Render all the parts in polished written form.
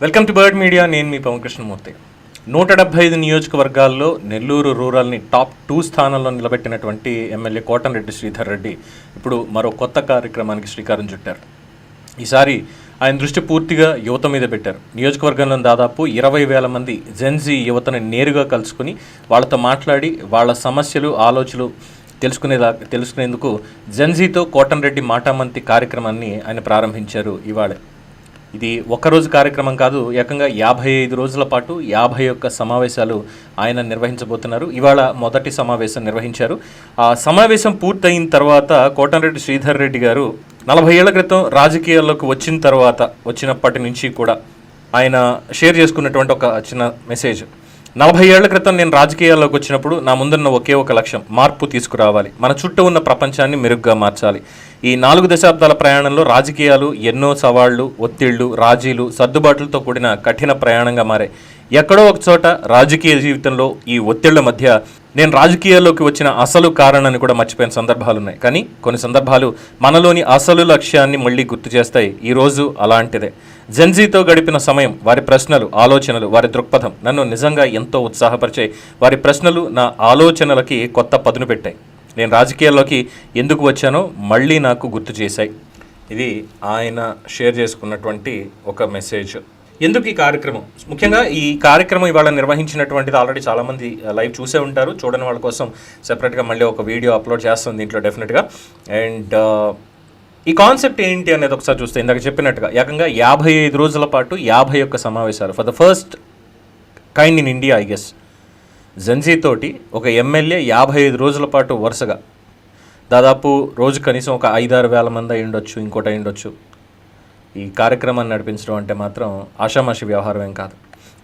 Welcome to bird media. నేను మీ పవన్ కృష్ణమూర్తి. 175 నియోజకవర్గాల్లో Nellore రూరల్ని top 2 స్థానంలో నిలబెట్టినటువంటి ఎమ్మెల్యే కోటంరెడ్డి శ్రీధర్ రెడ్డి ఇప్పుడు మరో కొత్త కార్యక్రమానికి శ్రీకారం చుట్టారు. ఈసారి ఆయన దృష్టి పూర్తిగా యువత మీద పెట్టారు. నియోజకవర్గంలో దాదాపు 20,000 మంది జెన్జీ యువతని నేరుగా కలుసుకుని వాళ్ళతో మాట్లాడి వాళ్ళ సమస్యలు ఆలోచనలు తెలుసుకునేందుకు జెన్జీతో కోటంరెడ్డి మాటామంతి కార్యక్రమాన్ని ఆయన ప్రారంభించారు. ఇవాళ ఇది ఒక్కరోజు కార్యక్రమం కాదు, ఏకంగా 55 రోజుల పాటు 51 సమావేశాలు ఆయన నిర్వహించబోతున్నారు. ఇవాళ మొదటి సమావేశం నిర్వహించారు. ఆ సమావేశం పూర్తయిన తర్వాత కోటంరెడ్డి శ్రీధర్ రెడ్డి గారు 40 ఏళ్ల క్రితం రాజకీయాల్లోకి వచ్చినప్పటి నుంచి కూడా ఆయన షేర్ చేసుకున్నటువంటి ఒక చిన్న మెసేజ్. 40 ఏళ్ల క్రితం నేను రాజకీయాల్లోకి వచ్చినప్పుడు నా ముందున్న ఒకే ఒక లక్ష్యం, మార్పు తీసుకురావాలి, మన చుట్టూ ఉన్న ప్రపంచాన్ని మెరుగ్గా మార్చాలి. ఈ 4 దశాబ్దాల ప్రయాణంలో రాజకీయాలు ఎన్నో సవాళ్లు, ఒత్తిళ్లు, రాజీలు, సర్దుబాట్లతో కూడిన కఠిన ప్రయాణంగా మారాయి. ఎక్కడో ఒక చోట రాజకీయ జీవితంలో ఈ ఒత్తిళ్ల మధ్య నేను రాజకీయాల్లోకి వచ్చిన అసలు కారణాన్ని కూడా మర్చిపోయిన సందర్భాలు ఉన్నాయి. కానీ కొన్ని సందర్భాలు మనలోని అసలు లక్ష్యాన్ని మళ్ళీ గుర్తు చేస్తాయి. ఈరోజు అలాంటిదే. జెన్జీతో గడిపిన సమయం, వారి ప్రశ్నలు, ఆలోచనలు, వారి దృక్పథం నన్ను నిజంగా ఎంతో ఉత్సాహపరిచాయి. వారి ప్రశ్నలు నా ఆలోచనలకి కొత్త పదును పెట్టాయి. నేను రాజకీయాల్లోకి ఎందుకు వచ్చానో మళ్ళీ నాకు గుర్తు చేశాయి. ఇది ఆయన షేర్ చేసుకున్నటువంటి ఒక మెసేజ్. ఎందుకు ఈ కార్యక్రమం? ముఖ్యంగా ఈ కార్యక్రమం ఇవాళ నిర్వహించినటువంటిది ఆల్రెడీ చాలామంది లైవ్ చూసే ఉంటారు. చూడని వాళ్ళ కోసం సెపరేట్గా మళ్ళీ ఒక వీడియో అప్లోడ్ చేస్తుంది దీంట్లో డెఫినెట్గా. అండ్ ఈ కాన్సెప్ట్ ఏంటి అనేది ఒకసారి చూస్తే, ఇందాక చెప్పినట్టుగా ఏకంగా 55 రోజుల పాటు 51 సమావేశాలు, for the first kind in India I guess. Gen Z తోటి ఒక ఎమ్మెల్యే 55 రోజుల పాటు వరుసగా దాదాపు రోజు కనీసం ఒక 5-6 వేల మంది అయి ఉండొచ్చు, ఇంకోటి అయి ఉండొచ్చు. ఈ కార్యక్రమాన్ని నడిపించడం అంటే మాత్రం ఆషామాషి వ్యవహారం ఏం కాదు.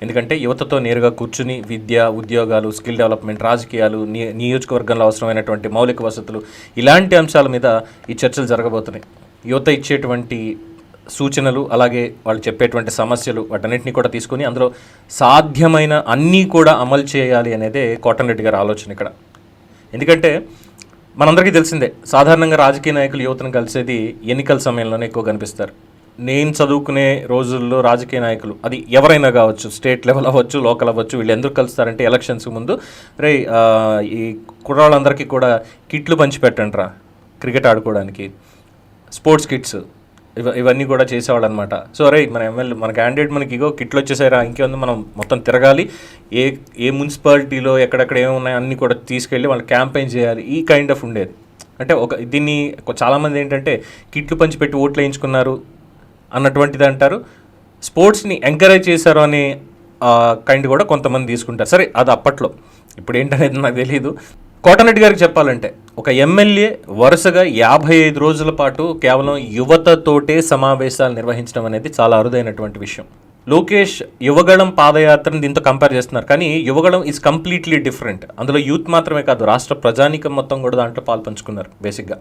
ఎందుకంటే యువతతో నేరుగా కూర్చుని విద్య, ఉద్యోగాలు, స్కిల్ డెవలప్మెంట్, రాజకీయాలు, నియోజకవర్గంలో అవసరమైనటువంటి మౌలిక వసతులు, ఇలాంటి అంశాల మీద ఈ చర్చలు జరగబోతున్నాయి. యువత ఇచ్చేటువంటి సూచనలు, అలాగే వాళ్ళు చెప్పేటువంటి సమస్యలు, వాటన్నిటిని కూడా తీసుకొని అందులో సాధ్యమైన అన్నీ కూడా అమలు చేయాలి అనేదే కోటంరెడ్డి గారి ఆలోచన ఇక్కడ. ఎందుకంటే మనందరికీ తెలిసిందే, సాధారణంగా రాజకీయ నాయకులు యువతను కలిసేది ఎన్నికల సమయంలోనే ఎక్కువ కనిపిస్తారు. నేను చదువుకునే రోజుల్లో రాజకీయ నాయకులు, అది ఎవరైనా కావచ్చు, స్టేట్ లెవెల్ అవ్వచ్చు, లోకల్ అవ్వచ్చు, వీళ్ళు ఎందుకు కలుస్తారంటే ఎలక్షన్స్కి ముందు ఈ కుర్రాళ్ళందరికీ కూడా కిట్లు పంచిపెట్టండి రా క్రికెట్ ఆడుకోవడానికి, స్పోర్ట్స్ కిట్స్ ఇవన్నీ కూడా చేసేవాళ్ళు అనమాట. సో మన ఎమ్మెల్యే, మన క్యాండిడేట్ మనకి ఇగో కిట్లు వచ్చేసారా, ఇంకేముంది, మనం మొత్తం తిరగాలి, ఏ మున్సిపాలిటీలో ఎక్కడెక్కడ ఏమున్నాయో అన్నీ కూడా తీసుకెళ్ళి వాళ్ళు క్యాంపెయిన్ చేయాలి, ఈ కైండ్ ఆఫ్ ఉండేది. అంటే దీన్ని చాలామంది ఏంటంటే కిట్లు పంచిపెట్టి ఓట్లు వేయించుకున్నారు అన్నటువంటిది అంటారు, స్పోర్ట్స్ని ఎంకరేజ్ చేశారు అనే కైండ్ కూడా కొంతమంది తీసుకుంటారు. సరే, అది అప్పట్లో, ఇప్పుడు ఏంటనేది నాకు తెలియదు. కోటంరెడ్డి గారికి చెప్పాలంటే ఒక ఎమ్మెల్యే వరుసగా 55 రోజుల పాటు కేవలం యువతతోటే సమావేశాలు నిర్వహించడం అనేది చాలా అరుదైనటువంటి విషయం. లోకేష్ యువగళం పాదయాత్రని దీంతో కంపేర్ చేస్తున్నారు, కానీ యువగళం ఈజ్ కంప్లీట్లీ డిఫరెంట్. అందులో యూత్ మాత్రమే కాదు, రాష్ట్ర ప్రజానీకం మొత్తం కూడా దాంట్లో పాల్పంచుకున్నారు. బేసిక్గా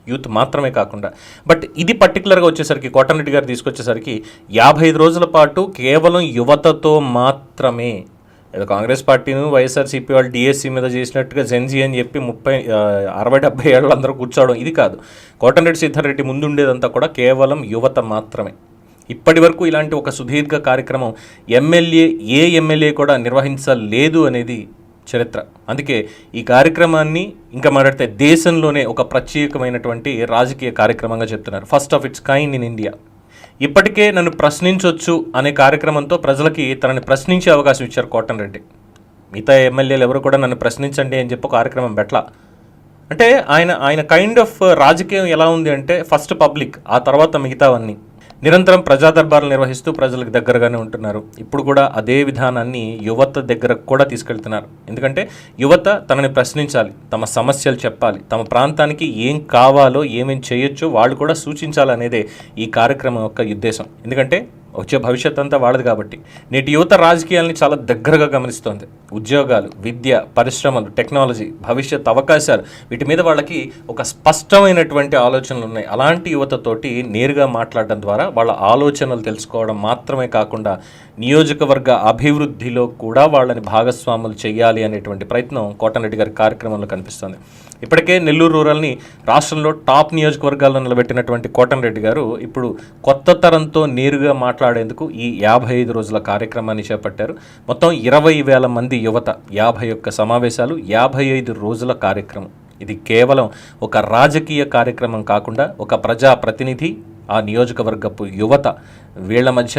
యూత్ మాత్రమే కాకుండా, బట్ ఇది పర్టికులర్గా వచ్చేసరికి కోటంరెడ్డి గారు తీసుకొచ్చేసరికి 55 రోజుల పాటు కేవలం యువతతో మాత్రమే. ఏదో కాంగ్రెస్ పార్టీను, వైఎస్ఆర్సీపీ వాళ్ళు డిఎస్సీ మీద చేసినట్టుగా జెన్జీ అని చెప్పి 60-70 ఏళ్ళు అందరూ కూర్చోవడం ఇది కాదు. కోటంరెడ్డి శ్రీధర్ రెడ్డి ముందుండేదంతా కూడా కేవలం యువత మాత్రమే. ఇప్పటి వరకు ఇలాంటి ఒక సుదీర్ఘ కార్యక్రమం ఏ ఎమ్మెల్యే కూడా నిర్వహించలేదు అనేది చరిత్ర. అందుకే ఈ కార్యక్రమాన్ని ఇంకా మాట్లాడితే దేశంలోనే ఒక ప్రత్యేకమైనటువంటి రాజకీయ కార్యక్రమంగా చెప్తున్నారు. First of it's kind in India. ఇప్పటికే నన్ను ప్రశ్నించవచ్చు అనే కార్యక్రమంతో ప్రజలకి తనని ప్రశ్నించే అవకాశం ఇచ్చారు కోటంరెడ్డి. మిగతా ఎమ్మెల్యేలు ఎవరు కూడా నన్ను ప్రశ్నించండి అని చెప్పి కార్యక్రమం పెట్టలా. అంటే ఆయన కైండ్ ఆఫ్ రాజకీయం ఎలా ఉంది అంటే ఫస్ట్ పబ్లిక్, ఆ తర్వాత మిగతావన్నీ. నిరంతరం ప్రజా దర్బార్లు నిర్వహిస్తూ ప్రజలకు దగ్గరగానే ఉంటున్నారు. ఇప్పుడు కూడా అదే విధానాన్ని యువత దగ్గరకు కూడా తీసుకెళ్తున్నారు. ఎందుకంటే యువత తనని ప్రశ్నించాలి, తమ సమస్యలు చెప్పాలి, తమ ప్రాంతానికి ఏం కావాలో, ఏమేం చేయొచ్చో వాళ్ళు కూడా సూచించాలనేదే ఈ కార్యక్రమం యొక్క ఉద్దేశం. ఎందుకంటే వచ్చే భవిష్యత్ అంతా వాళ్ళది కాబట్టి. నేటి యువత రాజకీయాలని చాలా దగ్గరగా గమనిస్తోంది. ఉద్యోగాలు, విద్య, పరిశ్రమలు, టెక్నాలజీ, భవిష్యత్ అవకాశాలు, వీటి మీద వాళ్ళకి ఒక స్పష్టమైనటువంటి ఆలోచనలు ఉన్నాయి. అలాంటి యువతతోటి నేరుగా మాట్లాడడం ద్వారా వాళ్ళ ఆలోచనలు తెలుసుకోవడం మాత్రమే కాకుండా నియోజకవర్గ అభివృద్ధిలో కూడా వాళ్ళని భాగస్వాములు చేయాలి అనేటువంటి ప్రయత్నం కోటంరెడ్డి గారి కార్యక్రమంలో కనిపిస్తుంది. ఇప్పటికే నెల్లూరు రూరల్ని రాష్ట్రంలో టాప్ నియోజకవర్గాల్లో నిలబెట్టినటువంటి కోటంరెడ్డి గారు ఇప్పుడు కొత్త తరంతో నేరుగా మాట్లాడేందుకు ఈ 55 రోజుల కార్యక్రమాన్ని చేపట్టారు. మొత్తం 20,000 మంది యువత, 51 సమావేశాలు, 55 రోజుల కార్యక్రమం. ఇది కేవలం ఒక రాజకీయ కార్యక్రమం కాకుండా ఒక ప్రజాప్రతినిధి, ఆ నియోజకవర్గపు యువత వీళ్ల మధ్య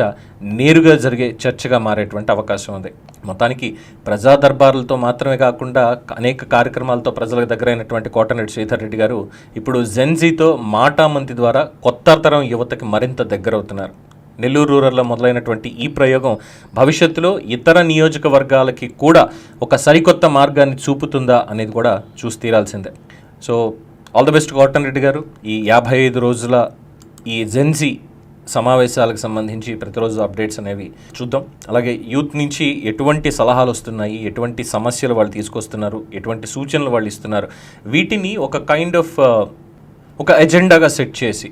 నేరుగా జరిగే చర్చగా మారేటువంటి అవకాశం ఉంది. మొత్తానికి ప్రజా దర్బారులతో మాత్రమే కాకుండా అనేక కార్యక్రమాలతో ప్రజలకు దగ్గరైనటువంటి కోటంరెడ్డి శ్రీధర్ రెడ్డి గారు ఇప్పుడు జెన్జీతో మాటామంతి ద్వారా కొత్త తరం యువతకి మరింత దగ్గరవుతున్నారు. నెల్లూరు రూరల్లో మొదలైనటువంటి ఈ ప్రయోగం భవిష్యత్తులో ఇతర నియోజకవర్గాలకి కూడా ఒక సరికొత్త మార్గాన్ని చూపుతుందా అనేది కూడా చూసి తీరాల్సిందే. So all the best Kotamreddy గారు. ఈ 55 రోజుల ఈ జెన్జీ సమావేశాలకు సంబంధించి ప్రతిరోజు అప్డేట్స్ అనేవి చూద్దాం. అలాగే యూత్ నుంచి ఎటువంటి సలహాలు వస్తున్నాయి, ఎటువంటి సమస్యలు వాళ్ళు తీసుకొస్తున్నారు, ఎటువంటి సూచనలు వాళ్ళు ఇస్తున్నారు, వీటిని ఒక కైండ్ ఆఫ్ ఒక ఎజెండాగా సెట్ చేసి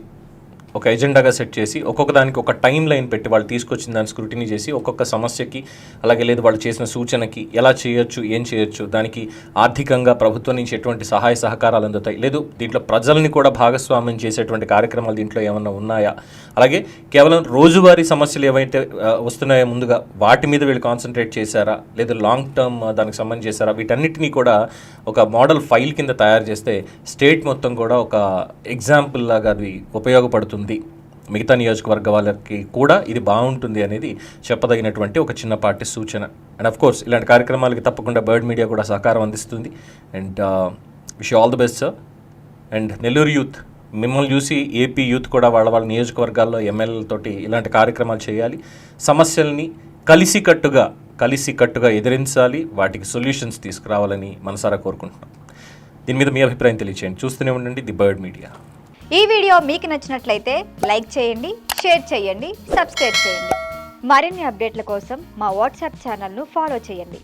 ఒక్కొక్క దానికి ఒక టైం లైన్ పెట్టి వాళ్ళు తీసుకొచ్చిన దాన్ని స్క్రూటినీ చేసి ఒక్కొక్క సమస్యకి, అలాగే లేదు వాళ్ళు చేసిన సూచనకి ఎలా చేయొచ్చు, ఏం చేయొచ్చు, దానికి ఆర్థికంగా ప్రభుత్వం నుంచి ఎటువంటి సహాయ సహకారాలు అందుతాయి, లేదు దీంట్లో ప్రజల్ని కూడా భాగస్వామ్యం చేసేటువంటి కార్యక్రమాలు దీంట్లో ఏమన్నా ఉన్నాయా, అలాగే కేవలం రోజువారీ సమస్యలు ఏవైతే వస్తున్నాయో ముందుగా వాటి మీద వీళ్ళు కాన్సన్ట్రేట్ చేశారా, లేదా లాంగ్ టర్మ్ దానికి సంబంధించి చేశారా, వీటన్నిటినీ కూడా ఒక మోడల్ ఫైల్ కింద తయారు చేస్తే స్టేట్ మొత్తం కూడా ఒక ఎగ్జాంపుల్ లాగా అది ఉపయోగపడుతుంది, మిగతా నియోజకవర్గ వాళ్ళకి కూడా ఇది బాగుంటుంది అనేది చెప్పదగినటువంటి ఒక చిన్నపాటి సూచన. అండ్ ఆఫ్ కోర్స్ ఇలాంటి కార్యక్రమాలకి తప్పకుండా బర్డ్ మీడియా కూడా సహకారం అందిస్తుంది. And wish all the best sir. And Nellore youth మిమ్మల్ని చూసి ఏపీ యూత్ కూడా వాళ్ళ నియోజకవర్గాల్లో ఎమ్మెల్యేలతోటి ఇలాంటి కార్యక్రమాలు చేయాలి, సమస్యల్ని కలిసికట్టుగా ఎదిరించాలి, వాటికి సొల్యూషన్స్ తీసుకురావాలని మనసారా కోరుకుంటున్నాం. దీని మీద మీ అభిప్రాయం తెలియచేయండి. చూస్తూనే ఉండండి ది బర్డ్ మీడియా. ఈ వీడియో మీకు నచ్చినట్లయితే లైక్ చేయండి, షేర్ చేయండి, సబ్స్క్రైబ్ చేయండి. మరిన్ని అప్డేట్ల కోసం మా వాట్సాప్ ఛానల్ను ఫాలో చేయండి.